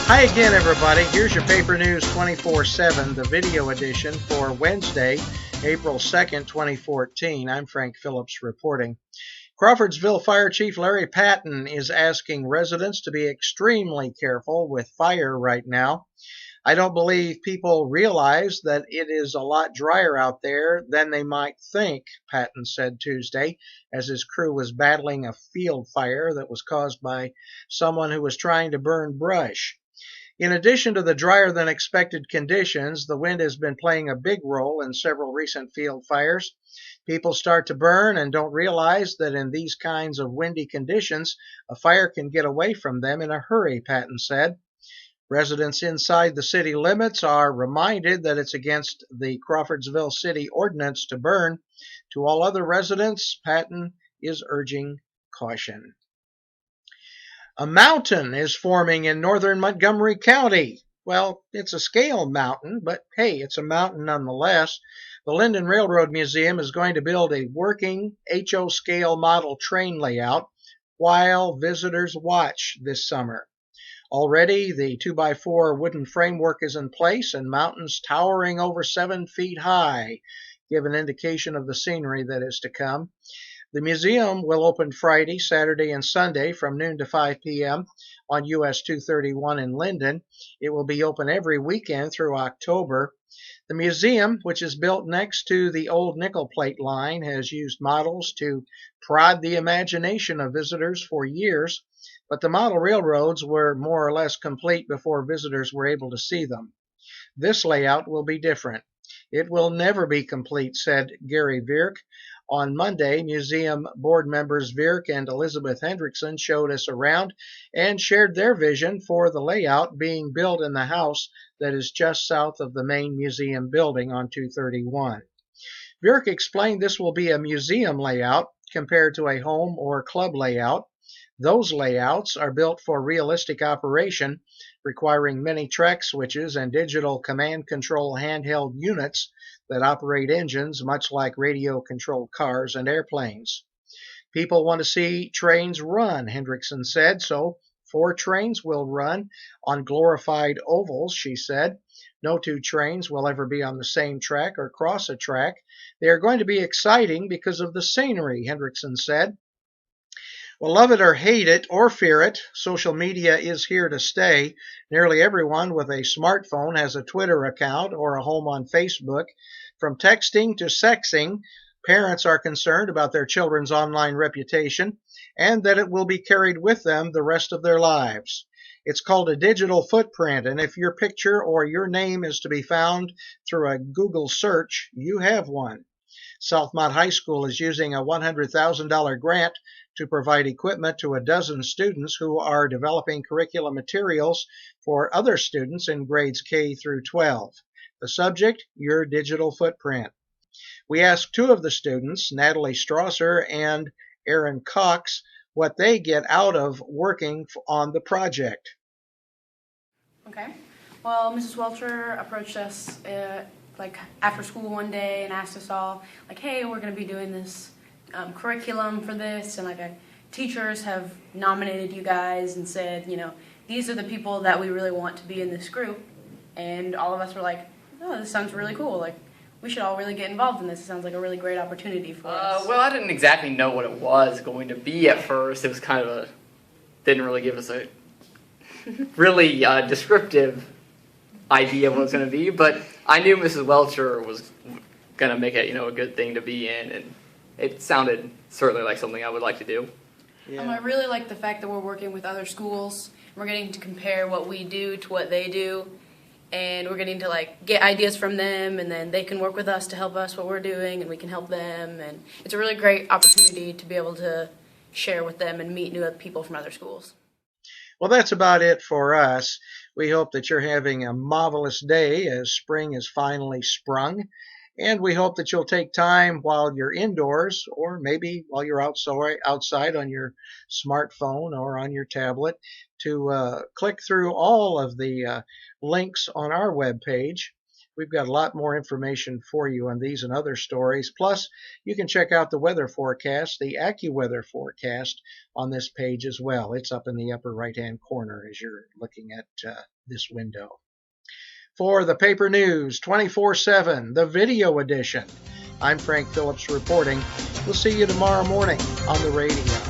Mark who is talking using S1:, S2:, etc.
S1: Hi again, everybody. Here's your Paper News 24/7, the video edition for Wednesday, April 2nd, 2014. I'm Frank Phillips reporting. Crawfordsville Fire Chief Larry Patton is asking residents to be extremely careful with fire right now. I don't believe people realize that it is a lot drier out there than they might think, Patton said Tuesday, as his crew was battling a field fire that was caused by someone who was trying to burn brush. In addition to the drier than expected conditions, the wind has been playing a big role in several recent field fires. People start to burn and don't realize that in these kinds of windy conditions, a fire can get away from them in a hurry, Patton said. Residents inside the city limits are reminded that it's against the Crawfordsville City Ordinance to burn. To all other residents, Patton is urging caution. A mountain is forming in northern Montgomery County. Well, it's a scale mountain, but hey, it's a mountain nonetheless. The Linden Railroad Museum is going to build a working HO scale model train layout while visitors watch this summer. Already, the 2x4 wooden framework is in place and mountains towering over 7 feet high give an indication of the scenery that is to come. The museum will open Friday, Saturday, and Sunday from noon to 5 p.m. on US 231 in Linden. It will be open every weekend through October. The museum, which is built next to the old nickel plate line, has used models to prod the imagination of visitors for years, but the model railroads were more or less complete before visitors were able to see them. This layout will be different. It will never be complete, said Gary Virk. On Monday, museum board members Virk and Elizabeth Hendrickson showed us around and shared their vision for the layout being built in the house that is just south of the main museum building on 231. Virk explained this will be a museum layout compared to a home or club layout. Those layouts are built for realistic operation, requiring many track switches and digital command control handheld units that operate engines much like radio-controlled cars and airplanes. People want to see trains run, Hendrickson said, so 4 trains will run on glorified ovals, she said. No 2 trains will ever be on the same track or cross a track. They are going to be exciting because of the scenery, Hendrickson said. Well, love it or hate it or fear it, social media is here to stay. Nearly everyone with a smartphone has a Twitter account or a home on Facebook. From texting to sexing, parents are concerned about their children's online reputation and that it will be carried with them the rest of their lives. It's called a digital footprint, and if your picture or your name is to be found through a Google search, you have one. Southmont High School is using a $100,000 grant to provide equipment to a dozen students who are developing curriculum materials for other students in grades K through 12. The subject, your digital footprint. We asked 2 of the students, Natalie Strasser and Aaron Cox, what they get out of working on the project.
S2: Okay. Well, Mrs. Welcher approached us after school one day and asked us all, hey, we're going to be doing this curriculum for this, and teachers have nominated you guys and said, these are the people that we really want to be in this group. And all of us were like, oh, this sounds really cool. We should all really get involved in this. It sounds like a really great opportunity for us.
S3: Well, I didn't exactly know what it was going to be at first. It was kind of didn't really give us a really descriptive idea of what it was going to be, but I knew Mrs. Welcher was going to make it, a good thing to be in, and it sounded certainly like something I would like to do.
S2: Yeah. I really like the fact that we're working with other schools. We're getting to compare what we do to what they do, and we're getting to get ideas from them, and then they can work with us to help us what we're doing, and we can help them, and it's a really great opportunity to be able to share with them and meet new people from other schools.
S1: Well, that's about it for us. We hope that you're having a marvelous day as spring is finally sprung. And we hope that you'll take time while you're indoors, or maybe while you're outside on your smartphone or on your tablet, to click through all of the links on our webpage. We've got a lot more information for you on these and other stories. Plus, you can check out the weather forecast, the AccuWeather forecast, on this page as well. It's up in the upper right-hand corner as you're looking at this window. For the Paper News 24/7, the video edition, I'm Frank Phillips reporting. We'll see you tomorrow morning on the radio.